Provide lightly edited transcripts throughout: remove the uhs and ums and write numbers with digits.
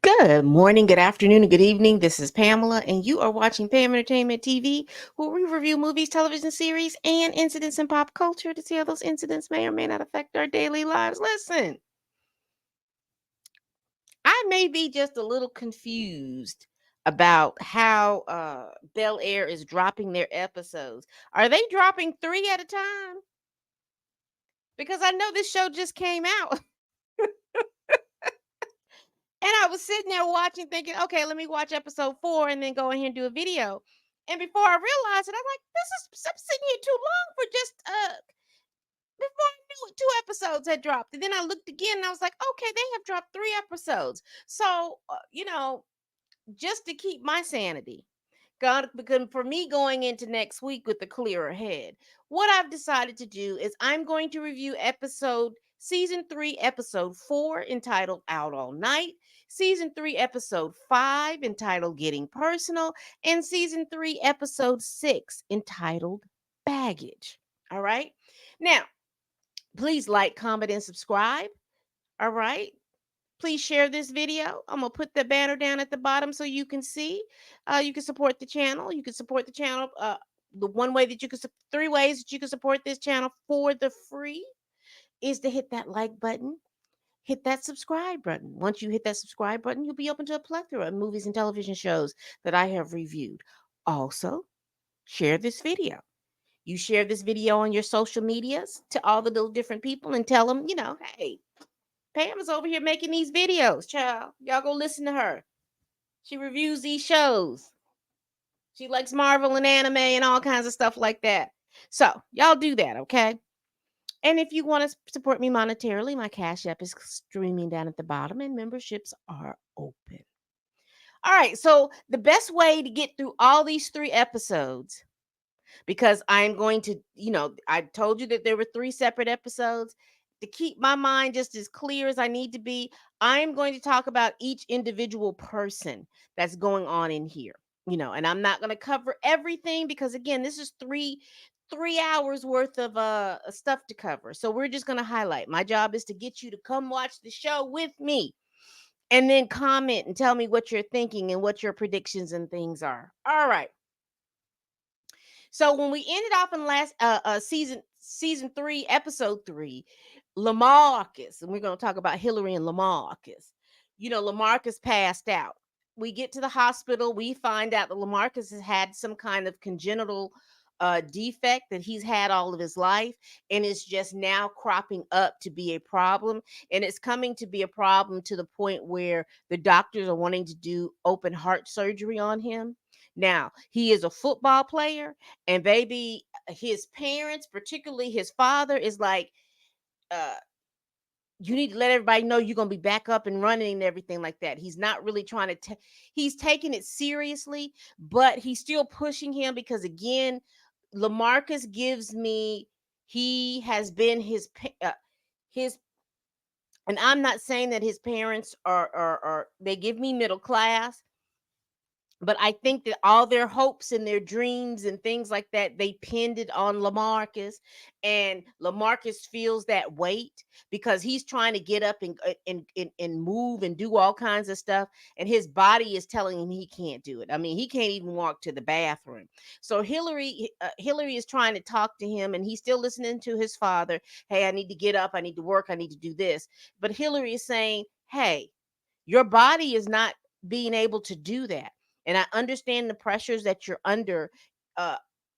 Good morning, good afternoon, and good evening. This is Pamela, and you are watching Pam Entertainment TV, where we review movies, television series, and incidents in pop culture to see how those incidents may or may not affect our daily lives. Listen, I may be just a little confused about how Bel Air is dropping their episodes. Are they dropping three at a time? Because I know this show just came out. And I was sitting there watching, thinking, okay, let me watch episode 4 and then go in here and do a video. And before I realized it, I'm like, I'm sitting here too long for just before I knew it, 2 episodes had dropped. And then I looked again and I was like, okay, they have dropped 3 episodes. So just to keep my sanity, God, because for me going into next week with a clearer head, what I've decided to do is I'm going to review season 3, episode 4, entitled Out All Night, season 3, episode 5, entitled Getting Personal, and season 3, episode 6, entitled Baggage. All right. Now, please like, comment, and subscribe. All right. Please share this video. I'm gonna put the banner down at the bottom so you can see. You can support the channel. You can support the channel. The one way that you can, 3 ways that you can support this channel for the free is to hit that like button, hit that subscribe button. Once you hit that subscribe button, you'll be open to a plethora of movies and television shows that I have reviewed. Also, share this video. You share this video on your social medias to all the little different people and tell them, hey, Pam is over here making these videos, child. Y'all go listen to her. She reviews these shows. She likes Marvel and anime and all kinds of stuff like that. So, y'all do that, okay? And if you want to support me monetarily, my Cash App is streaming down at the bottom and memberships are open. All right, so the best way to get through all these 3 episodes, because I'm going to, I told you that there were 3 separate episodes. To keep my mind just as clear as I need to be, I'm going to talk about each individual person that's going on in here. And I'm not going to cover everything because again, this is 3 hours worth of stuff to cover. So we're just going to highlight. My job is to get you to come watch the show with me and then comment and tell me what you're thinking and what your predictions and things are. All right. So when we ended off in last season 3, episode 3, Lamarcus, and we're going to talk about Hillary and Lamarcus. Lamarcus passed out. We get to the hospital. We find out that Lamarcus has had some kind of congenital defect that he's had all of his life, and it's just now cropping up to be a problem. And it's coming to be a problem to the point where the doctors are wanting to do open heart surgery on him. Now, he is a football player, and baby, his parents, particularly his father, is like, uh, you need to let everybody know you're gonna be back up and running and everything like that. He's not really trying to he's taking it seriously, but he's still pushing him because again, Lamarcus gives me he has been his and I'm not saying that his parents are they give me middle class, but I think that all their hopes and their dreams and things like that, they pinned it on Lamarcus, and Lamarcus feels that weight because he's trying to get up and move and do all kinds of stuff, and his body is telling him he can't do it. I mean, he can't even walk to the bathroom. So Hillary is trying to talk to him, and he's still listening to his father. Hey, I need to get up. I need to work. I need to do this. But Hillary is saying, hey, your body is not being able to do that. And I understand the pressures that you're under. Uh,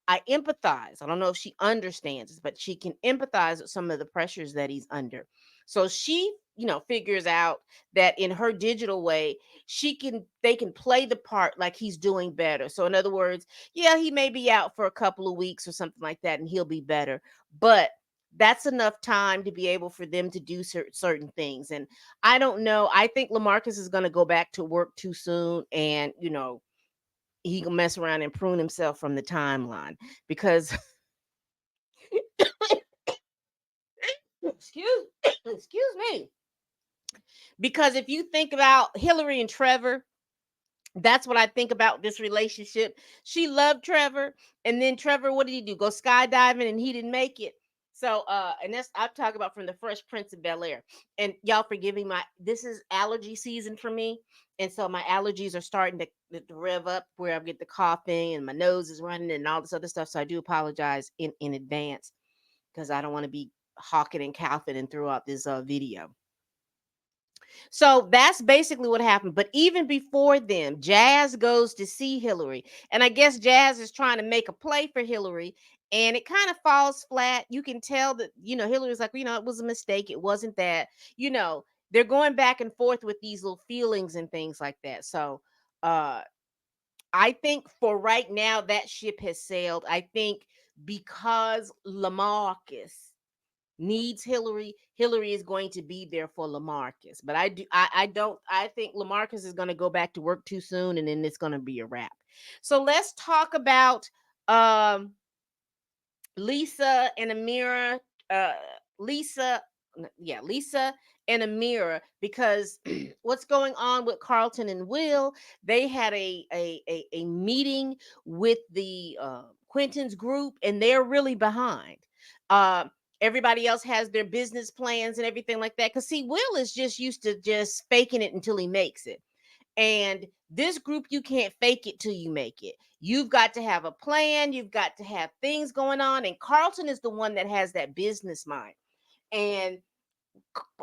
I empathize. I don't know if she understands, but she can empathize with some of the pressures that he's under. So she, figures out that in her digital way, they can play the part like he's doing better. So in other words, yeah, he may be out for a couple of weeks or something like that, and he'll be better. But that's enough time to be able for them to do certain things. And I don't know. I think Lamarcus is going to go back to work too soon, and he can mess around and prune himself from the timeline because excuse excuse me. Because if you think about Hillary and Trevor, that's what I think about this relationship. She loved Trevor, and then Trevor, what did he do? Go skydiving, and he didn't make it. So, and that's I'm talking about from the Fresh Prince of Bel Air. And y'all forgive me, my this is allergy season for me, and so my allergies are starting to rev up where I get the coughing and my nose is running and all this other stuff. So I do apologize in advance because I don't want to be hawking and coughing and throughout this video. So that's basically what happened. But even before them, Jazz goes to see Hillary. And I guess Jazz is trying to make a play for Hillary. And it kind of falls flat. You can tell that, Hillary's like, it was a mistake. It wasn't that, you know, they're going back and forth with these little feelings and things like that. So uh I think for right now, that ship has sailed. I think because Lamarcus needs Hillary, Hillary is going to be there for Lamarcus. But I think Lamarcus is going to go back to work too soon and then it's going to be a wrap. So let's talk about um Lisa and Amira, uh, Lisa, yeah, Lisa and Amira, because what's going on with Carlton and Will? They had a meeting with the Quentin's group, and they're really behind. Uh, Everybody else has their business plans and everything like that. Cause see, Will is just used to just faking it until he makes it. And this group, you can't fake it till you make it. You've got to have a plan. You've got to have things going on. And Carlton is the one that has that business mind. And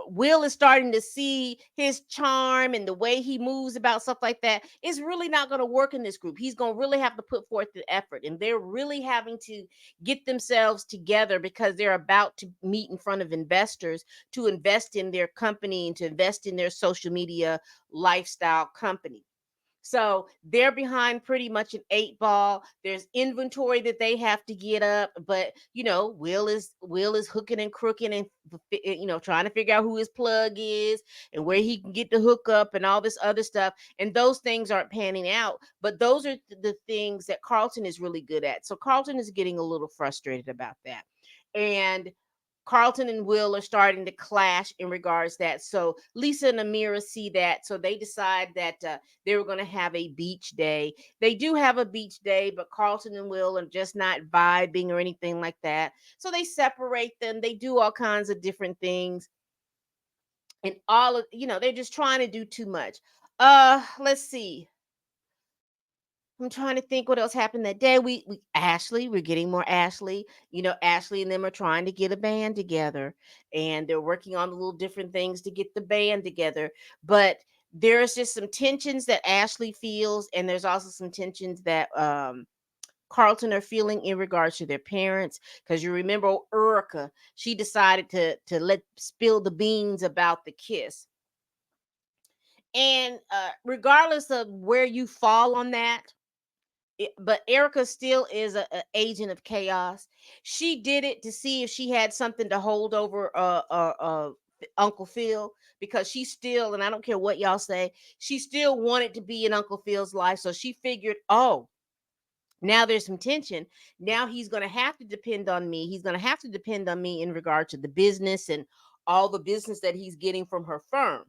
Will is starting to see his charm and the way he moves about stuff like that. It's really not going to work in this group. He's going to really have to put forth the effort. And they're really having to get themselves together because they're about to meet in front of investors to invest in their company and to invest in their social media lifestyle company. So they're behind pretty much an eight ball. There's inventory that they have to get up, but Will is hooking and crooking and trying to figure out who his plug is and where he can get the hookup and all this other stuff. And those things aren't panning out, but those are the things that Carlton is really good at. So Carlton is getting a little frustrated about that. And Carlton and Will are starting to clash in regards to that. So Lisa and Amira see that. So they decide that they were going to have a beach day. They do have a beach day, but Carlton and Will are just not vibing or anything like that. So they separate them. They do all kinds of different things. And they're just trying to do too much. Let's see. I'm trying to think what else happened that day. We Ashley, we're getting more Ashley. Ashley and them are trying to get a band together, and they're working on little different things to get the band together. But there's just some tensions that Ashley feels, and there's also some tensions that Carlton are feeling in regards to their parents. Because you remember Erica, she decided to let spill the beans about the kiss. And regardless of where you fall on that, but Erica still is a agent of chaos. She did it to see if she had something to hold over Uncle Phil, because she still, and I don't care what y'all say, she still wanted to be in Uncle Phil's life. So she figured, oh, now there's some tension. Now he's going to have to depend on me. He's going to have to depend on me in regard to the business and all the business that he's getting from her firm.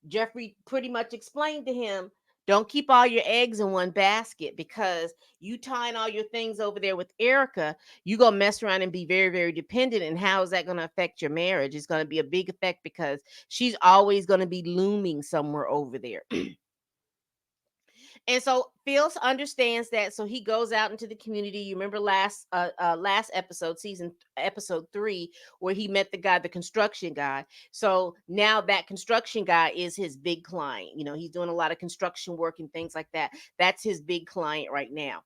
Jeffrey pretty much explained to him, don't keep all your eggs in one basket, because you tying all your things over there with Erica, you gonna mess around and be very, very dependent. And how is that gonna affect your marriage? It's gonna be a big effect because she's always gonna be looming somewhere over there. And so Phil understands that, so he goes out into the community. You remember last episode, episode 3, where he met the guy, the construction guy. So now that construction guy is his big client. He's doing a lot of construction work and things like that. That's his big client right now.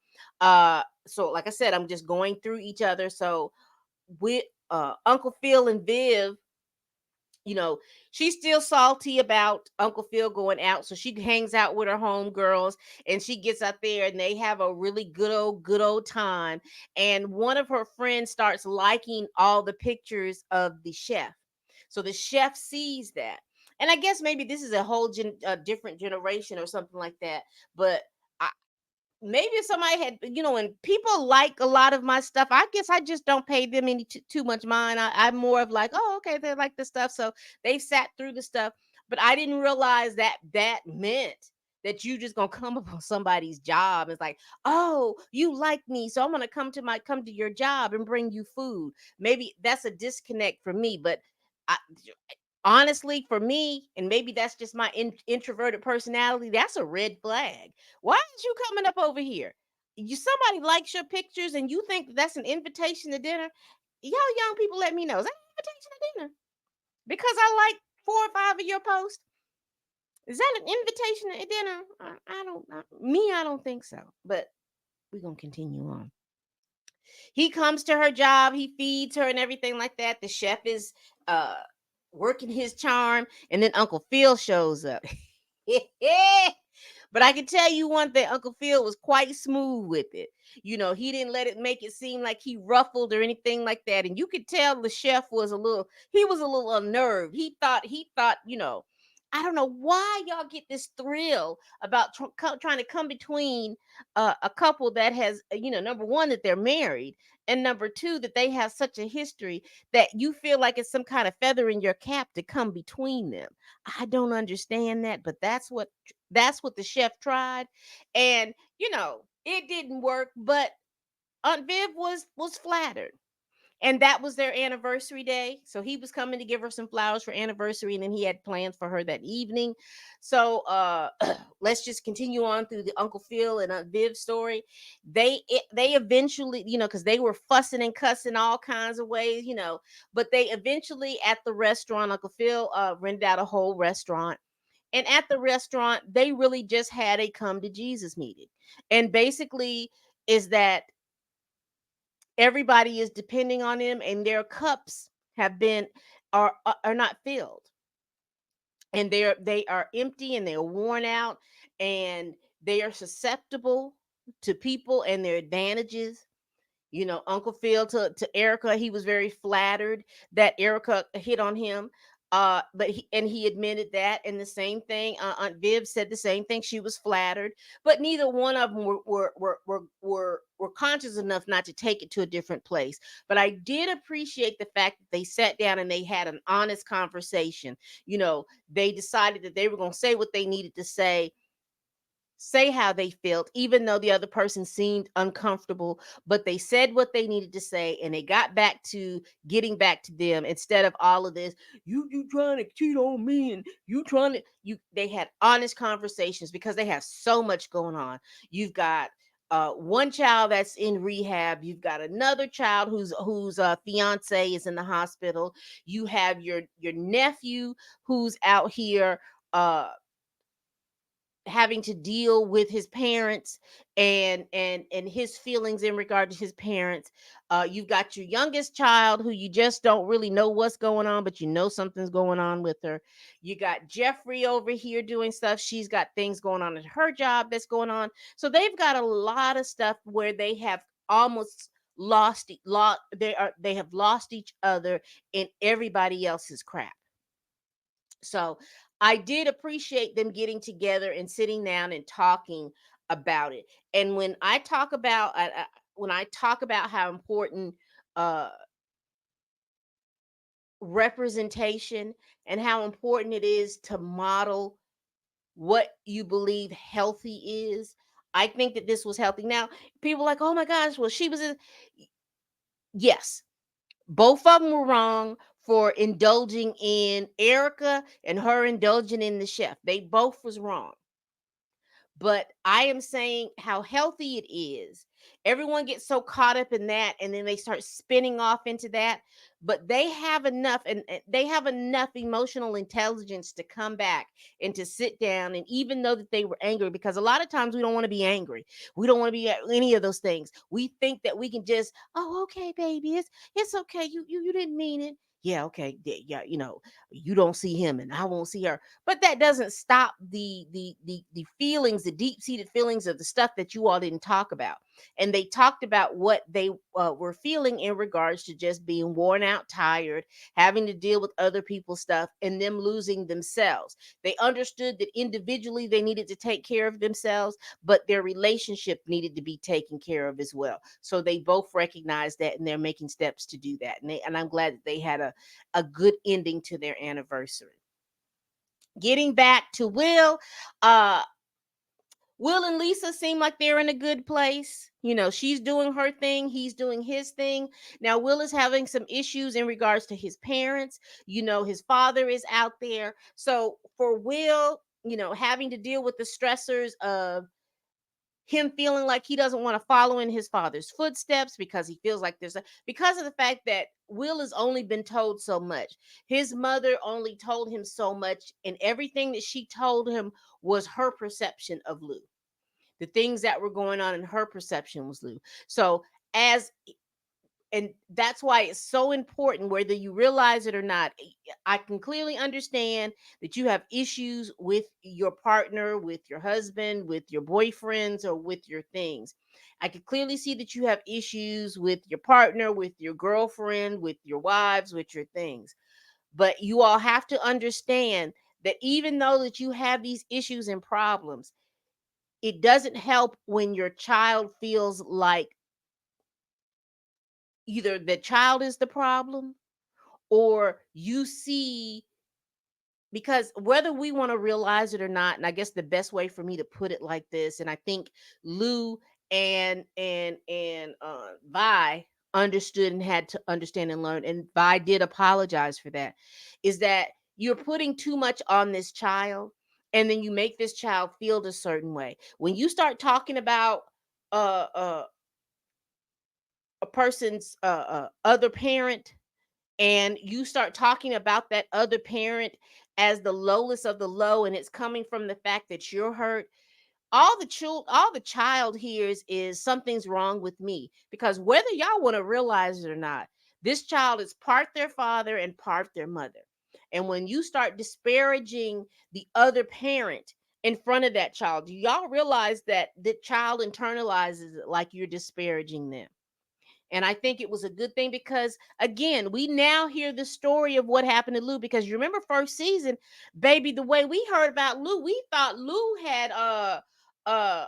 So like I said, I'm just going through each other. So with Uncle Phil and Viv, you know, she's still salty about Uncle Phil going out. So she hangs out with her homegirls and she gets out there and they have a really good old time. And one of her friends starts liking all the pictures of the chef. So the chef sees that. And I guess maybe this is a whole different generation or something like that. But maybe if somebody had, and people like a lot of my stuff, I guess I just don't pay them any too much mind. I'm more of like, oh, okay, they like the stuff, so they've sat through the stuff. But I didn't realize that that meant that you just gonna come up on somebody's job. It's like, oh, you like me, so I'm gonna come to your job and bring you food. Maybe that's a disconnect for me, but I, honestly, for me, and maybe that's just my introverted personality, that's a red flag. Why aren't you coming up over here? You somebody likes your pictures and you think that's an invitation to dinner. Y'all young people, let me know. Is that an invitation to dinner? Because I like 4 or 5 of your posts. Is that an invitation to dinner? I don't. I don't think so. But we're gonna continue on. He comes to her job, he feeds her and everything like that. The chef is uh working his charm, and then Uncle Phil shows up. But I can tell you one thing, Uncle Phil was quite smooth with it. He didn't let it make it seem like he ruffled or anything like that. And you could tell the chef was a little unnerved. He thought, I don't know why y'all get this thrill about trying to come between a couple that has, number one, that they're married, and number two, that they have such a history that you feel like it's some kind of feather in your cap to come between them. I don't understand that, but that's what the chef tried, and it didn't work. But Aunt Viv was flattered, and that was their anniversary day. So he was coming to give her some flowers for anniversary, and then he had plans for her that evening. So let's just continue on through the Uncle Phil and Aunt Viv story. They eventually, because they were fussing and cussing all kinds of ways, but they eventually, at the restaurant, Uncle Phil rented out a whole restaurant. And at the restaurant, they really just had a come to Jesus meeting. And basically is that everybody is depending on him, and their cups have been are not filled, and they are empty, and they're worn out, and they are susceptible to people and their advantages. Uncle Phil, to Erica, he was very flattered that Erica hit on him. But he admitted that. And the same thing, Aunt Viv said the same thing. She was flattered, but neither one of them were conscious enough not to take it to a different place. But I did appreciate the fact that they sat down and they had an honest conversation. They decided that they were going to say what they needed to say how they felt, even though the other person seemed uncomfortable. But they said what they needed to say, and they got back to getting back to them, instead of all of this. You trying to cheat on me, and you trying to you. They had honest conversations because they have so much going on. You've got one child that's in rehab. You've got another child whose fiance is in the hospital. You have your nephew who's out here. Having to deal with his parents, and his feelings in regard to his parents. You've got your youngest child who you just don't really know what's going on, but something's going on with her. You got Jeffrey over here doing stuff. She's got things going on at her job that's going on. So they've got a lot of stuff where they have almost they have lost each other in everybody else's crap. So I did appreciate them getting together and sitting down and talking about it. And when I talk about how important uh, representation, and how important it is to model what you believe healthy is, I think that this was healthy. Now, people are like, oh my gosh, well, yes, both of them were wrong for indulging in Erica, and her indulging in the chef. They both was wrong. But I am saying how healthy it is. Everyone gets so caught up in that, and then they start spinning off into that. But they have enough, and they have enough emotional intelligence to come back and to sit down. And even though that they were angry, because a lot of times we don't want to be angry, we don't want to be at any of those things. We think that we can just, oh, okay, baby, it's okay. You didn't mean it. Yeah, okay, yeah, you don't see him, and I won't see her, but that doesn't stop the feelings, the deep-seated feelings of the stuff that you all didn't talk about. And they talked about what they were feeling in regards to just being worn out, tired, having to deal with other people's stuff, and them losing themselves. They understood that individually they needed to take care of themselves, but their relationship needed to be taken care of as well. So they both recognized that, and they're making steps to do that. And I'm glad that they had a good ending to their anniversary. Getting back to Will, uh Will and Lisa seem like they're in a good place. She's doing her thing, he's doing his thing. Now, Will is having some issues in regards to his parents. His father is out there. So, for Will, having to deal with the stressors of him feeling like he doesn't want to follow in his father's footsteps because he feels like because of the fact that Will has only been told so much. His mother only told him so much, and everything that she told him was her perception of Lou. The things that were going on in her perception was Lou. So, as and that's why it's so important, whether you realize it or not. I can clearly understand that you have issues with your partner, with your husband, with your boyfriends, or with your things. I can clearly see that you have issues with your partner, with your girlfriend, with your wives, with your things. But you all have to understand that even though that you have these issues and problems, it doesn't help when your child feels like either the child is the problem, or you see, because whether we want to realize it or not, and I guess the best way for me to put it like this, and I think Lou and Vi understood and had to understand and learn, and Vi did apologize for that, is that you're putting too much on this child, and then you make this child feel a certain way. When you start talking about uh uh a person's other parent, and you start talking about that other parent as the lowest of the low, and it's coming from the fact that you're hurt, all the child hears is something's wrong with me, because whether y'all want to realize it or not, this child is part their father and part their mother. And when you start disparaging the other parent in front of that child, do y'all realize that the child internalizes it like you're disparaging them? And I think it was a good thing, because again, we now hear the story of what happened to Lou. Because you remember first season, baby, the way we heard about Lou, we thought Lou uh uh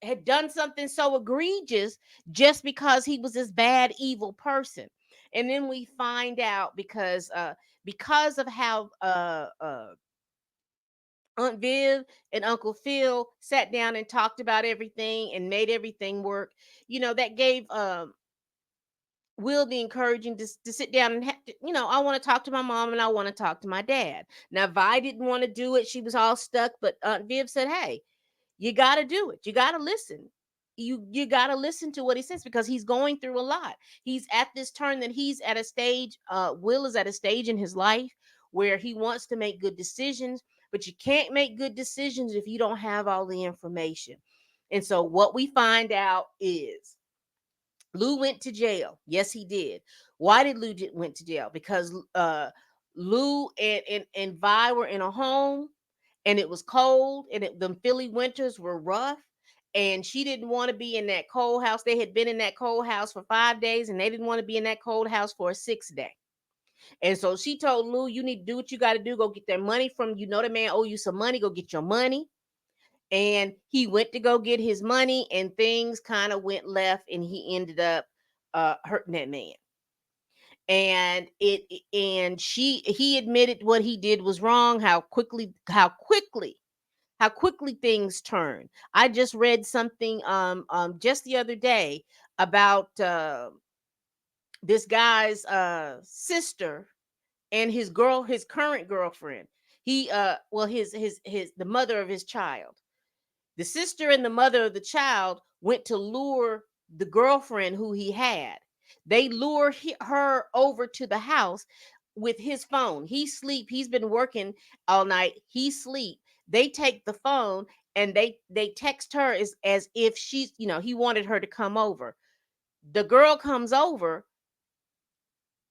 had done something so egregious just because he was this bad, evil person. And then we find out, because of how Aunt Viv and Uncle Phil sat down and talked about everything and made everything work. That gave Will be encouraging to sit down and I want to talk to my mom and I want to talk to my dad. Now Vi didn't want to do it, she was all stuck, but Aunt Viv said, hey, you got to do it, you got to listen, you got to listen to what he says, because he's going through a lot. He's at this turn that he's at a stage, Will is at a stage in his life where he wants to make good decisions, but you can't make good decisions if you don't have all the information. And so what we find out is Lou went to jail. Yes, he did. Why did went to jail? Because Lou and Vi were in a home, and it was cold, and the Philly winters were rough, and she didn't want to be in that cold house. They had been in that cold house for 5 days, and they didn't want to be in that cold house for a sixth day. And so she told Lou, you need to do what you got to do. Go get that money from, the man owe you some money. Go get your money. And he went to go get his money, and things kind of went left, and he ended up hurting that man. And he admitted what he did was wrong. How quickly things turn. I just read something just the other day about this guy's sister and his current girlfriend. He well his the mother of his child. The sister and the mother of the child went to lure the girlfriend who he had. They lure her over to the house with his phone. He sleep. He's been working all night. He sleep. They take the phone, and they text her as if she's, he wanted her to come over. The girl comes over.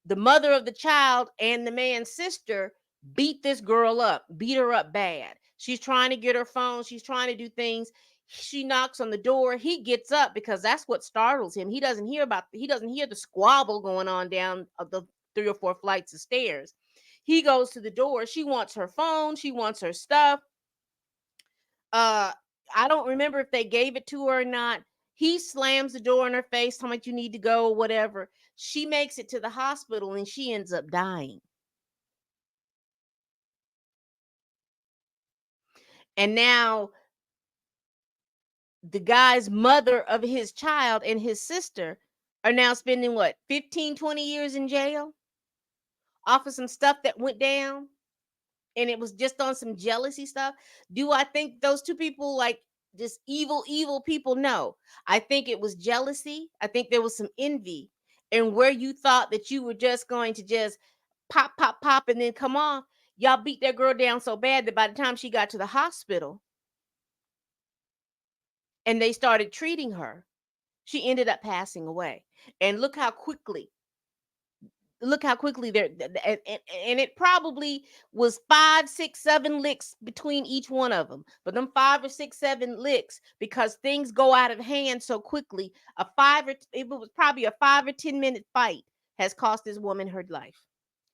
The mother of the child and the man's sister beat this girl up, beat her up bad. She's trying to get her phone, she's trying to do things. She knocks on the door. He gets up because that's what startles him. He doesn't hear the squabble going on down of the 3 or 4 flights of stairs. He goes to the door. She wants her phone, she wants her stuff. Uh I don't remember if they gave it to her or not. He slams the door in her face, how much you need to go, whatever. She makes it to the hospital and she ends up dying. And now the guy's mother of his child and his sister are now spending what, 15, 20 years in jail off of some stuff that went down, and it was just on some jealousy stuff. Do I think those two people like just evil people? No. I think it was jealousy. I think there was some envy. And where you thought that you were just going to just pop, pop, pop, and then come off, y'all beat that girl down so bad that by the time she got to the hospital and they started treating her, she ended up passing away. And look how quickly they're and it probably was 5, 6, 7 licks between each one of them, but them 5 or 6, 7 licks, because things go out of hand so quickly. It was probably a 5 or 10 minute fight has cost this woman her life,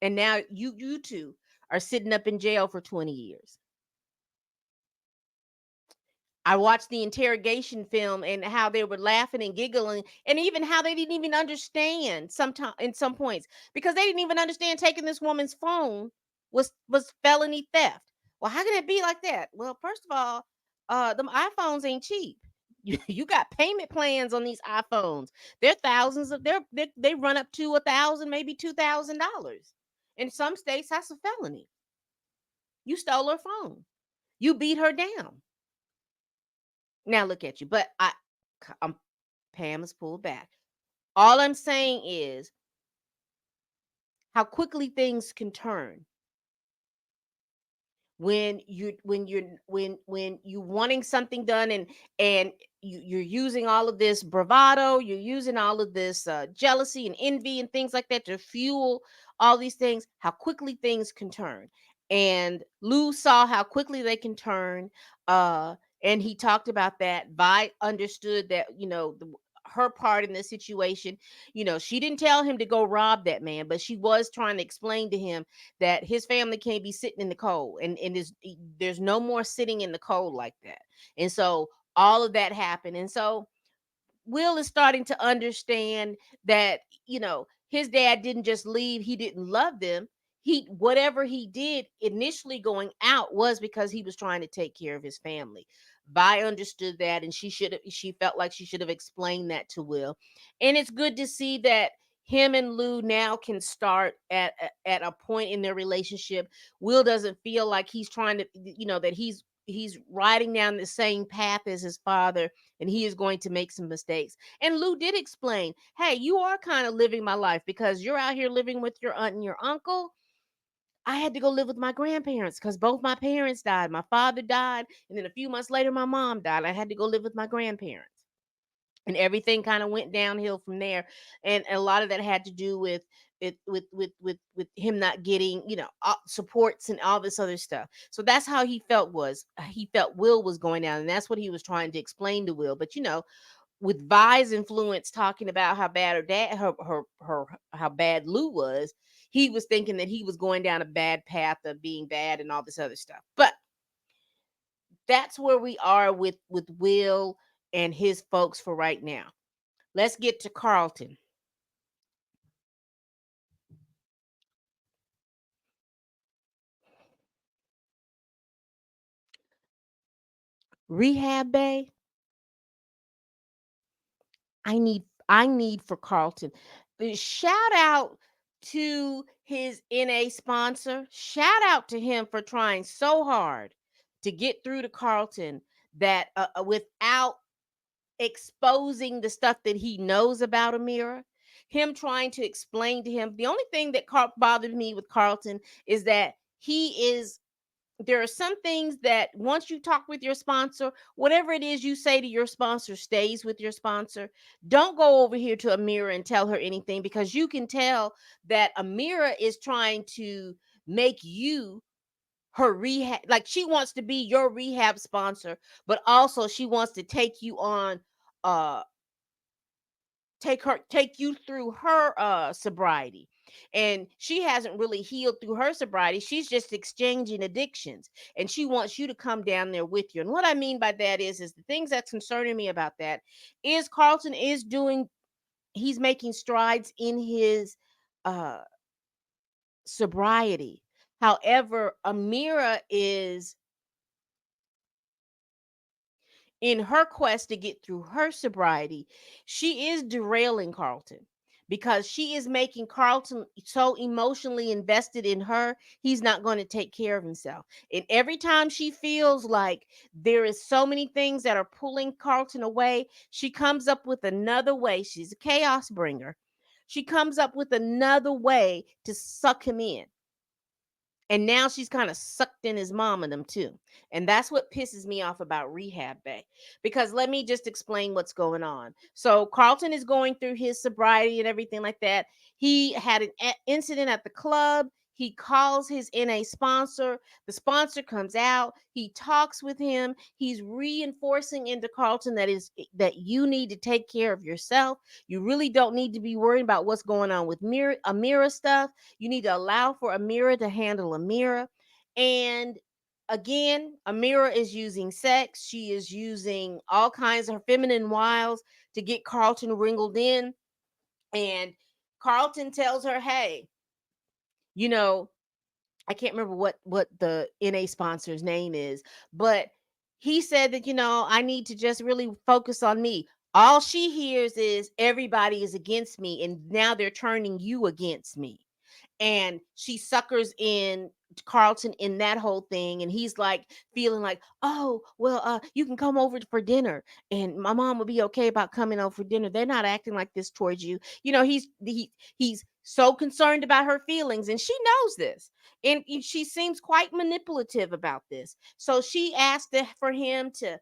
and now you two are sitting up in jail for 20 years. I watched the interrogation film and how they were laughing and giggling, and even how they didn't even understand sometime in some points, because they didn't even understand taking this woman's phone was felony theft. Well, how can it be like that? Well, first of all, them iPhones ain't cheap. You got payment plans on these iPhones. They're thousands of they run up to 1,000, maybe $2,000. In some states, that's a felony. You stole her phone. You beat her down. Now look at you. But I'm Pam is pulled back. All I'm saying is how quickly things can turn when you wanting something done, and you're using all of this bravado, you're using all of this jealousy and envy and things like that to fuel all these things, how quickly things can turn. And Lou saw how quickly they can turn, uh and he talked about that. Vi understood that, her part in this situation. She didn't tell him to go rob that man, but she was trying to explain to him that his family can't be sitting in the cold, and there's no more sitting in the cold like that. And so all of that happened. And so Will is starting to understand that, his dad didn't just leave, he didn't love them. He Whatever he did initially going out was because he was trying to take care of his family. Vi understood that, and she felt like she should have explained that to Will. And it's good to see that him and Lou now can start at a point in their relationship. Will doesn't feel like he's trying to, that he's riding down the same path as his father, and he is going to make some mistakes. And Lou did explain, hey, you are kind of living my life because you're out here living with your aunt and your uncle. I had to go live with my grandparents because both my parents died. My father died, and then a few months later, my mom died. I had to go live with my grandparents. And everything kind of went downhill from there. And a lot of that had to do with it, with him not getting, supports and all this other stuff. So that's how he felt Will was going down, and that's what he was trying to explain to Will. But with Vi's influence talking about how bad her dad, her how bad Lou was, he was thinking that he was going down a bad path of being bad and all this other stuff. But that's where we are with Will and his folks for right now. Let's get to Carlton. Rehab Bay. I need for Carlton. Shout out to his NA sponsor. Shout out to him for trying so hard to get through to Carlton, that without exposing the stuff that he knows about Amira. Him trying to explain to him. The only thing that bothered me with Carlton is that there are some things that once you talk with your sponsor, whatever it is you say to your sponsor stays with your sponsor. Don't go over here to Amira and tell her anything, because you can tell that Amira is trying to make you her rehab, like she wants to be your rehab sponsor, but also she wants to take you on, uh take you through her sobriety. And she hasn't really healed through her sobriety. She's just exchanging addictions, and she wants you to come down there with you. And what I mean by that is the things that's concerning me about that is Carlton is doing he's making strides in his uh sobriety. However, Amira is in her quest to get through her sobriety, she is derailing Carlton because she is making Carlton so emotionally invested in her, he's not going to take care of himself. And every time she feels like there is so many things that are pulling Carlton away, she comes up with another way. She's a chaos bringer. She comes up with another way to suck him in. And now she's kind of sucked in his mom and them too. And that's what pisses me off about Rehab Bay. Because let me just explain what's going on. So Carlton is going through his sobriety and everything like that. He had an incident at the club. He calls his NA sponsor. The sponsor comes out. He talks with him. He's reinforcing into Carlton that you need to take care of yourself. You really don't need to be worried about what's going on with Amira stuff. You need to allow for Amira to handle Amira. And again, Amira is using sex. She is using all kinds of feminine wiles to get Carlton wrinkled in. And Carlton tells her, hey, you know, I can't remember what the NA sponsor's name is, but he said that, I need to just really focus on me. All she hears is everybody is against me, and now they're turning you against me. And she suckers in Carlton in that whole thing, and he's like feeling like, oh well, you can come over for dinner, and my mom will be okay about coming over for dinner. They're not acting like this towards you. He's so concerned about her feelings, and she knows this, and she seems quite manipulative about this. So she asked for him to.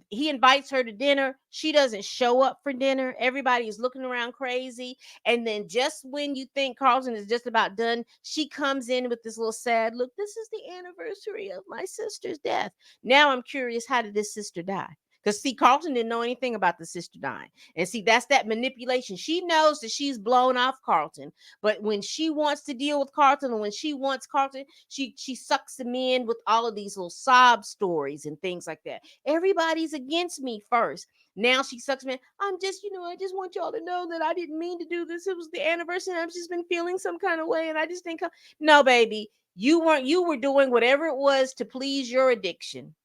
He invites her to dinner. She doesn't show up for dinner. Everybody is looking around crazy. And then just when you think Carlton is just about done, she comes in with this little sad look. This is the anniversary of my sister's death. Now I'm curious, how did this sister die? Because see, Carlton didn't know anything about the sister dying. And see, that's that manipulation. She knows that she's blown off Carlton. But when she wants to deal with Carlton, and when she wants Carlton, she sucks him in with all of these little sob stories and things like that. Everybody's against me first. Now she sucks me in. I'm just, I just want y'all to know that I didn't mean to do this. It was the anniversary. I've just been feeling some kind of way, and I just didn't come. No, baby, you were doing whatever it was to please your addiction.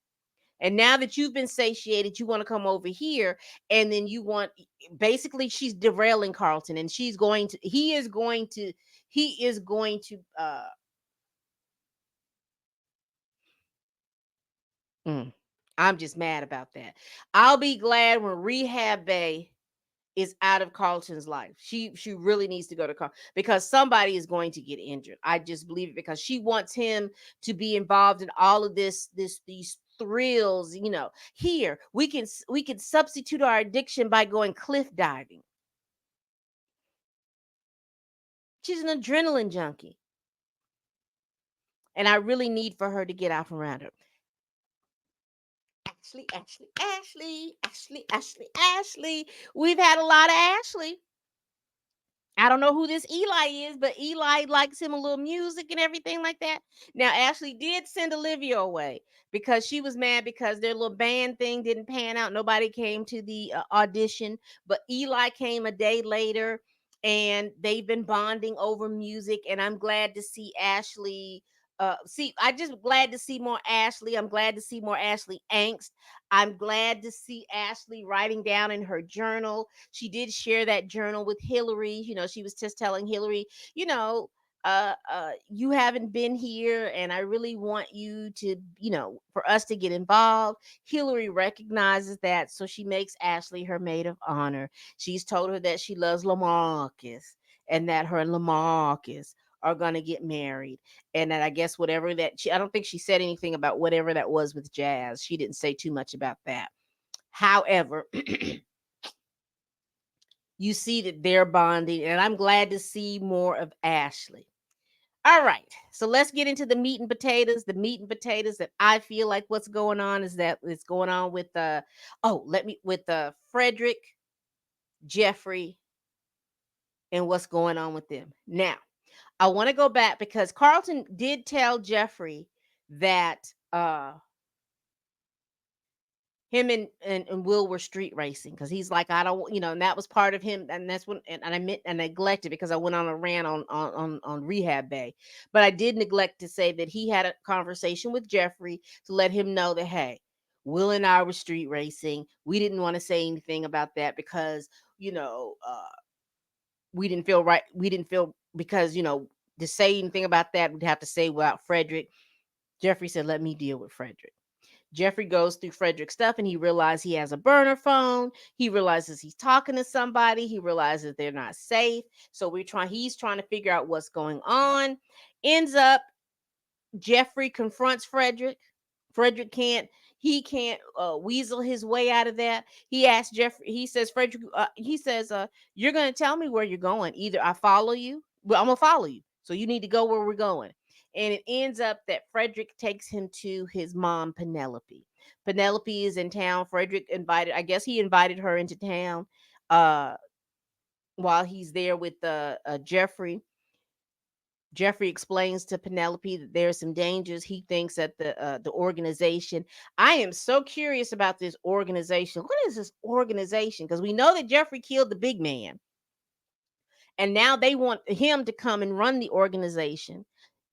And now that you've been satiated, you want to come over here, and then you want, basically she's derailing Carlton, and he is going to mm, I'm just mad about that. I'll be glad when Rehab Bay is out of Carlton's life. She really needs to go to Carlton because somebody is going to get injured. I just believe it because she wants him to be involved in all of these thrills. Here we can substitute our addiction by going cliff diving. She's an adrenaline junkie, and I really need for her to get out from around her. Ashley, Ashley, Ashley, Ashley, Ashley, Ashley. We've had a lot of Ashley. I don't know who this Eli is, but Eli likes him a little music and everything like that. Now, Ashley did send Olivia away because she was mad because their little band thing didn't pan out. Nobody came to the audition, but Eli came a day later, and they've been bonding over music. And I'm glad to see Ashley. I just glad to see more Ashley. I'm glad to see more Ashley angst. I'm glad to see Ashley writing down in her journal. She did share that journal with Hillary. She was just telling Hillary, you know, you haven't been here, and I really want you to, for us to get involved. Hillary recognizes that, so she makes Ashley her maid of honor. She's told her that she loves Lamarcus, and that her and Lamarcus are going to get married, and that I guess whatever I don't think she said anything about whatever that was with Jazz. She didn't say too much about that. However, you see that they're bonding, and I'm glad to see more of Ashley. All right, so let's get into the meat and potatoes. The meat and potatoes that I feel like what's going on is that it's going on with Frederick, Jeffrey, and what's going on with them. Now, I want to go back because Carlton did tell Jeffrey that him and Will were street racing, because he's like, I don't, and that was part of him, and that's when, and I meant, and neglected because I went on a rant on Rehab Bay, but I did neglect to say that he had a conversation with Jeffrey to let him know that, hey, Will and I were street racing. We didn't want to say anything about that because, you know, we didn't feel right. We didn't feel because, to say anything about that, we'd have to say without Frederick. Jeffrey said, let me deal with Frederick. Jeffrey goes through Frederick's stuff and he realizes he has a burner phone. He realizes he's talking to somebody. He realizes they're not safe. So he's trying to figure out what's going on. Ends up Jeffrey confronts Frederick. Frederick he can't weasel his way out of that. He asks Jeffrey, he says, Frederick, he says, you're gonna tell me where you're going. Either I follow you, well, I'm gonna follow you. So you need to go where we're going. And it ends up that Frederick takes him to his mom, Penelope. Penelope is in town. Frederick invited, I guess he invited her into town uh while he's there with Jeffrey. Jeffrey explains to Penelope that there are some dangers. He thinks that the organization. I am so curious about this organization. What is this organization? Because we know that Jeffrey killed the big man, and now they want him to come and run the organization.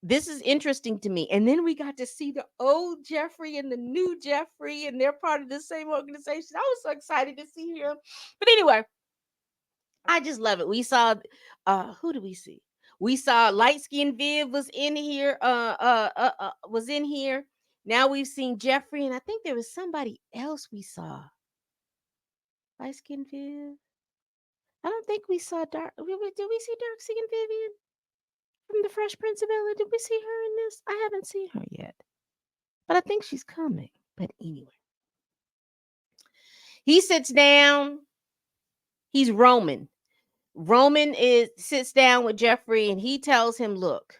This is interesting to me. And then we got to see the old Jeffrey and the new Jeffrey, and they're part of the same organization. I was so excited to see him. But anyway, I just love it. We saw who do we see? We saw light skinned Viv was in here, was in here. Now we've seen Jeffrey, and I think there was somebody else we saw. Light skinned Viv. I don't think we saw dark. Did we see dark skinned Vivian from the Fresh Prince of Bel Air? Did we see her in this? I haven't seen her yet, but I think she's coming. But anyway, he sits down. He's Roman. Roman is sits down with Jeffrey and he tells him, look,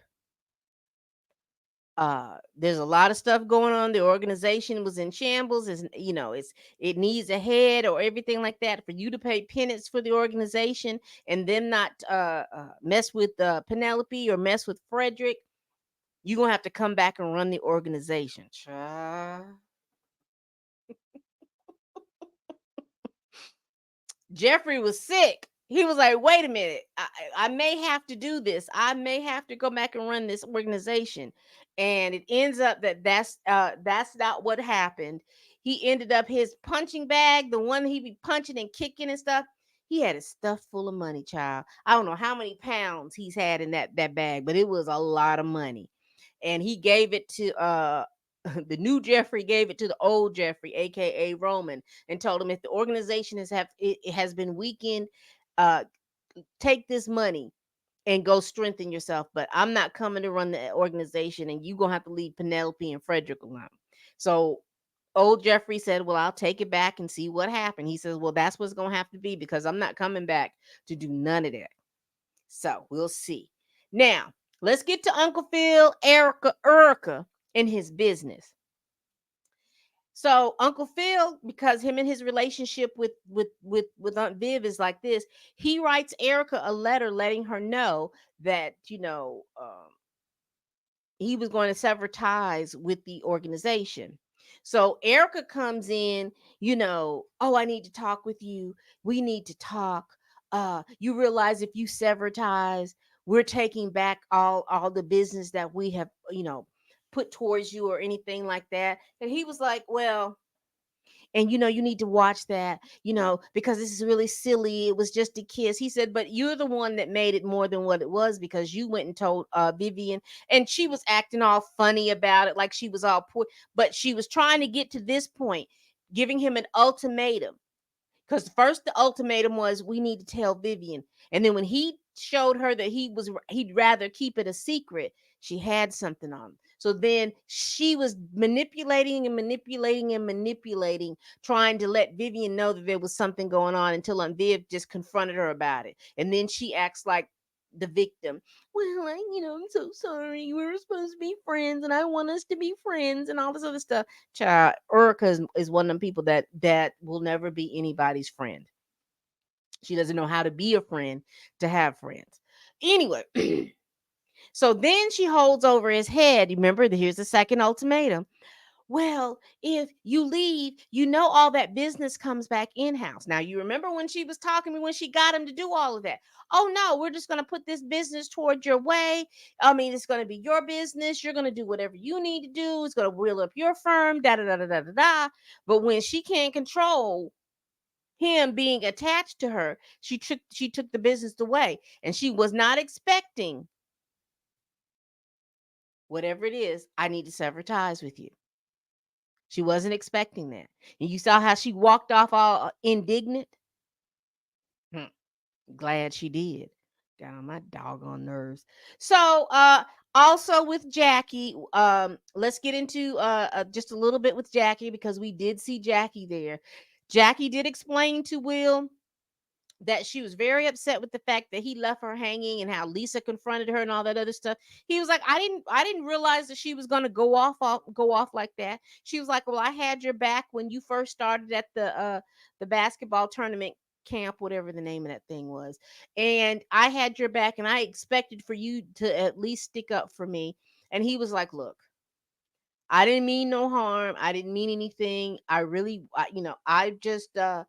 there's a lot of stuff going on. The organization was in shambles. It needs a head or everything like that. For you to pay penance for the organization and them not mess with Penelope or mess with Frederick, you're gonna have to come back and run the organization. Jeffrey was sick. He was like, wait a minute, I may have to do this. I may have to go back and run this organization. And it ends up that that's not what happened. He ended up his punching bag, the one he be punching and kicking and stuff. He had it stuffed full of money, child. I don't know how many pounds he's had in that bag, but it was a lot of money. And he gave it to the new Jeffrey gave it to the old Jeffrey, aka Roman, and told him if the organization it has been weakened, uh, take this money and go strengthen yourself. But I'm not coming to run the organization, and you gonna have to leave Penelope and Frederick alone. So old Jeffrey said, "Well, I'll take it back and see what happened." He says, "Well, that's what's gonna have to be because I'm not coming back to do none of that." So we'll see. Now let's get to Uncle Phil, Erica, and his business. So Uncle Phil, because him and his relationship with Aunt Viv is like this, he writes Erica a letter letting her know that he was going to sever ties with the organization. So Erica comes in, oh, I need to talk with you. We need to talk. You realize if you sever ties, we're taking back all the business that we have, put towards you or anything like that. And he was like, well, and you need to watch that, because this is really silly. It was just a kiss. He said, but you're the one that made it more than what it was because you went and told Vivian, and she was acting all funny about it, like she was all poor, but she was trying to get to this point, giving him an ultimatum. Because first the ultimatum was we need to tell Vivian, and then when he showed her that he'd rather keep it a secret, she had something on him. So then she was manipulating and manipulating and manipulating, trying to let Vivian know that there was something going on until Aunt Viv just confronted her about it. And then she acts like the victim. Well, I'm so sorry. We were supposed to be friends, and I want us to be friends, and all this other stuff. Child, Erica is one of them people that will never be anybody's friend. She doesn't know how to be a friend to have friends. Anyway, so then she holds over his head. Remember, here's the second ultimatum. well, if you leave, you know all that business comes back in-house. Now, you remember when she was talking to me when she got him to do all of that. Oh no, we're just going to put this business toward your way. I mean, it's going to be your business. You're going to do whatever you need to do. It's going to wheel up your firm, da da da da da da da. But when she can't control him being attached to her, she took the business away, and she was not expecting whatever it is. I need to sever ties with you. She wasn't expecting that. And you saw how she walked off all indignant? Hmm, glad she did. Got on my doggone nerves. So, also with Jackie, let's get into just a little bit with Jackie because we did see Jackie there. Jackie did explain to Will that she was very upset with the fact that he left her hanging and how Lisa confronted her and all that other stuff. He was like, I didn't realize that she was going to go off like that. She was like, well, I had your back when you first started at the basketball tournament camp, whatever the name of that thing was. And I had your back and I expected for you to at least stick up for me. And he was like, look, I didn't mean no harm. I didn't mean anything. I really, I just, I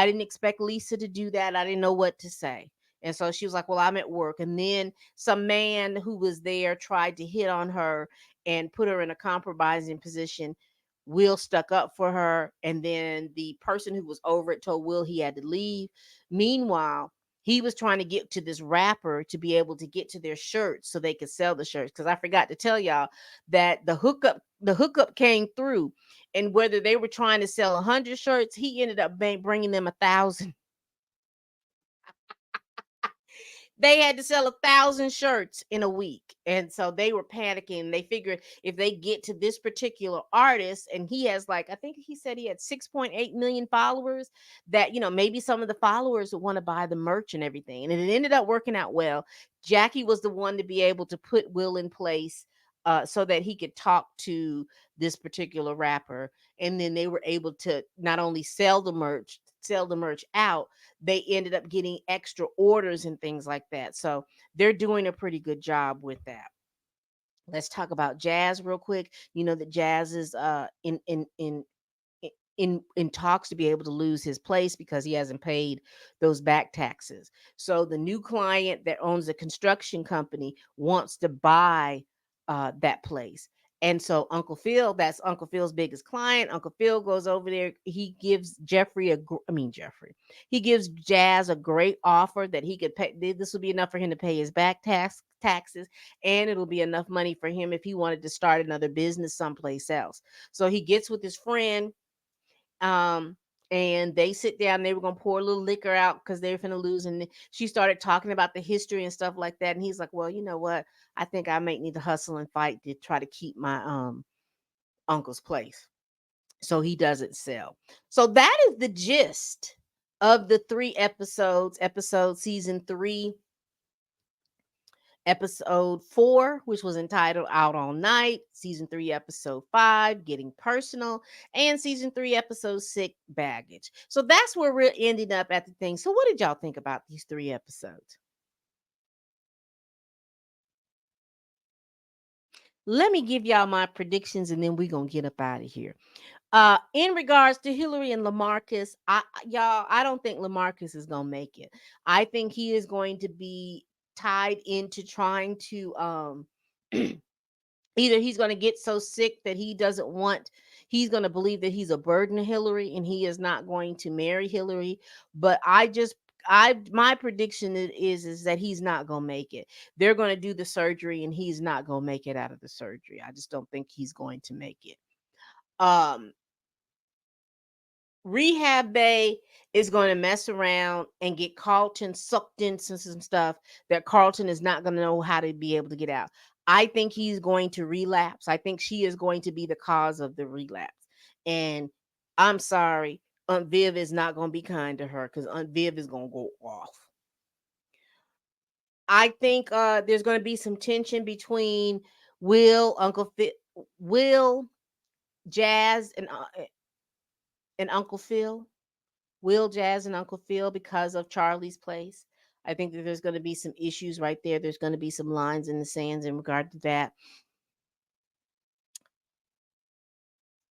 didn't expect Lisa to do that. I didn't know what to say. And so she was like, well, I'm at work. And then some man who was there tried to hit on her and put her in a compromising position. Will stuck up for her. And then the person who was over it told Will he had to leave. Meanwhile, he was trying to get to this rapper to be able to get to their shirts so they could sell the shirts. Because I forgot to tell y'all that the hookup came through, and whether they were trying to sell 100 shirts, he ended up bringing them 1,000. They had to sell 1,000 shirts in a week, and so they were panicking. They figured if they get to this particular artist, and he has, like, I think he said he had 6.8 million followers, that maybe some of the followers would want to buy the merch and everything, and it ended up working out well. Jackie was the one to be able to put Will in place, so that he could talk to this particular rapper, and then they were able to not only sell the merch out, they ended up getting extra orders and things like that. So they're doing a pretty good job with that. Let's talk about Jazz real quick. You know that Jazz is in talks to be able to lose his place because he hasn't paid those back taxes. So the new client that owns a construction company wants to buy that place. And so that's Uncle Phil's biggest client. Uncle Phil goes over there. He gives Jeffrey. He gives Jazz a great offer that he could pay. This will be enough for him to pay his back taxes, and it'll be enough money for him if he wanted to start another business someplace else. So he gets with his friend, um, and they sit down. They were gonna pour a little liquor out because they were finna lose. And she started talking about the history and stuff like that. And he's like, "Well, you know what? I think I might need to hustle and fight to try to keep my uncle's place, so he doesn't sell." So that is the gist of the 3 episodes. Episode season 3, episode 4, which was entitled Out All Night, season 3, episode 5, Getting Personal, and season 3, episode 6, Baggage. So that's where we're ending up at the thing. So, what did y'all think about these 3 episodes? Let me give y'all my predictions and then we're going to get up out of here. In regards to Hillary and Lamarcus, I don't think Lamarcus is going to make it. I think he is going to be tied into trying to either he's going to get so sick that he's going to believe that he's a burden to Hillary and he is not going to marry Hillary. But my prediction is that he's not going to make it. They're going to do the surgery and he's not going to make it out of the surgery. I just don't think he's going to make it. um Rehab Bay is going to mess around and get Carlton sucked into some stuff that Carlton is not going to know how to be able to get out. I think he's going to relapse. I think she is going to be the cause of the relapse. And I'm sorry, Aunt Viv is not going to be kind to her because Aunt Viv is going to go off. I think there's going to be some tension between Will, Jazz, and Uncle Phil. Will, Jazz, and Uncle Phil because of Charlie's place. I think that there's going to be some issues right there. There's going to be some lines in the sands in regard to that.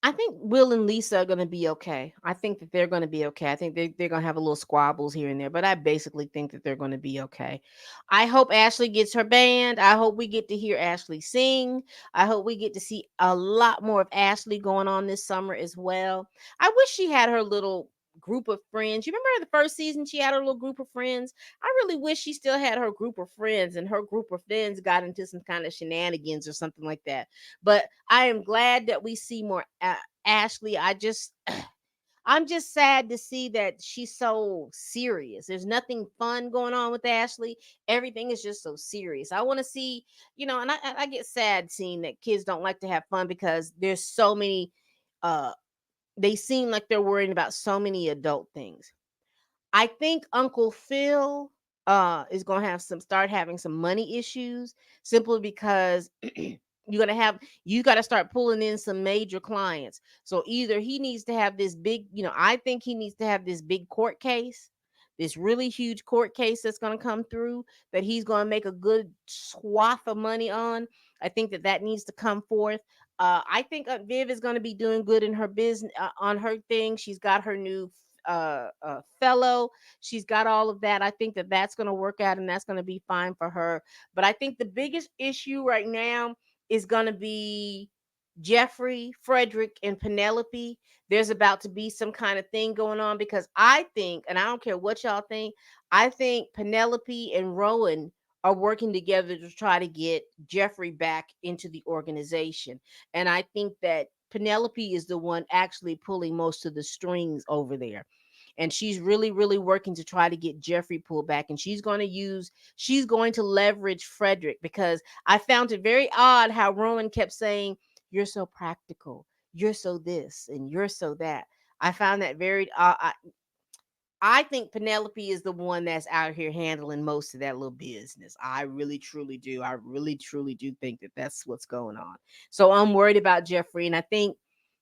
I think Will and Lisa are gonna be okay. I think that they're gonna be okay. I think they're gonna have a little squabbles here and there, but I basically think that they're gonna be okay. I hope Ashley gets her band. I hope we get to hear Ashley sing. I hope we get to see a lot more of Ashley going on this summer as well. I wish she had her little group of friends. You remember the first season she had her little group of friends? I really wish she still had her group of friends and her group of friends got into some kind of shenanigans or something like that. But I am glad that we see more Ashley. I'm just sad to see that she's so serious. There's nothing fun going on with Ashley. Everything is just so serious. I want to see, and I get sad seeing that kids don't like to have fun because there's so many they seem like they're worrying about so many adult things. I think Uncle Phil is going to have some start having some money issues simply because you got to start pulling in some major clients. So either he needs to have this big, I think he needs to have this big court case, this really huge court case that's going to come through that he's going to make a good swath of money on. I think that needs to come forth. I think Viv is going to be doing good in her business on her thing. She's got her new fellow. She's got all of that. I think that that's going to work out and that's going to be fine for her. But I think the biggest issue right now is going to be Jeffrey, Frederick, and Penelope. There's about to be some kind of thing going on because I think, and I don't care what y'all think, I think Penelope and Rowan are working together to try to get Jeffrey back into the organization. And I think that Penelope is the one actually pulling most of the strings over there, and she's really really working to try to get Jeffrey pulled back, and she's going to leverage Frederick because I found it very odd how Rowan kept saying, you're so practical, you're so this and you're so that. I found that very I think Penelope is the one that's out here handling most of that little business. I really truly do. I really truly do think that that's what's going on. So I'm worried about Jeffrey, and I think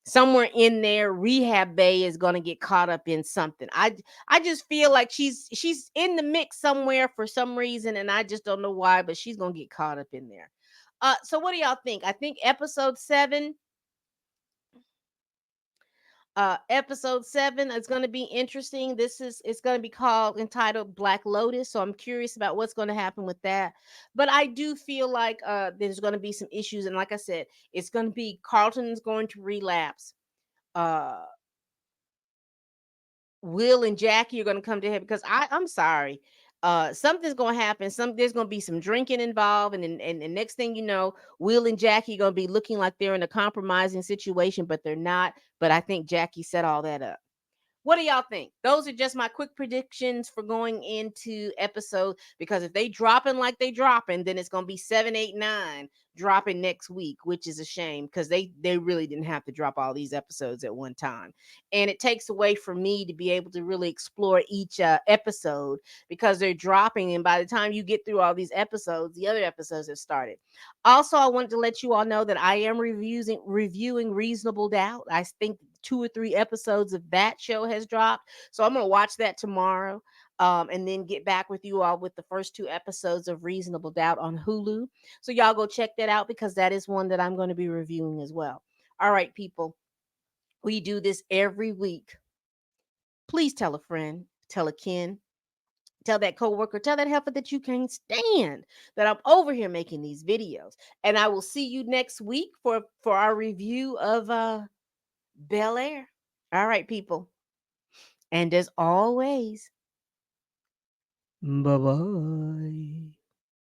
somewhere in there, Rehab Bay is going to get caught up in something. I just feel like she's in the mix somewhere for some reason, and I just don't know why, but she's going to get caught up in there. So what do y'all think? I think episode 7 is going to be interesting. It's going to be called entitled Black Lotus, so I'm curious about what's going to happen with that. But I do feel like there's going to be some issues, and like I said, it's going to be Carlton's going to relapse. uh Will and Jackie are going to come to him because I'm sorry. Something's going to happen. There's going to be some drinking involved, and next thing you know, Will and Jackie going to be looking like they're in a compromising situation, but they're not. But I think Jackie set all that up. What do y'all think? Those are just my quick predictions for going into episode. Because if they dropping like they dropping, then it's gonna be 7, 8, 9 dropping next week, which is a shame because they really didn't have to drop all these episodes at one time, and it takes away from me to be able to really explore each episode because they're dropping, and by the time you get through all these episodes, the other episodes have started. Also, I wanted to let you all know that I am reviewing Reasonable Doubt. I think 2 or 3 episodes of that show has dropped, so I'm gonna watch that tomorrow, and then get back with you all with the first 2 episodes of Reasonable Doubt on Hulu. So y'all go check that out because that is one that I'm going to be reviewing as well. All right, people, we do this every week. Please tell a friend, tell a kin, tell that coworker, tell that helper that you can't stand that I'm over here making these videos. And I will see you next week for our review of Bel Air. All right, people. And as always, bye bye.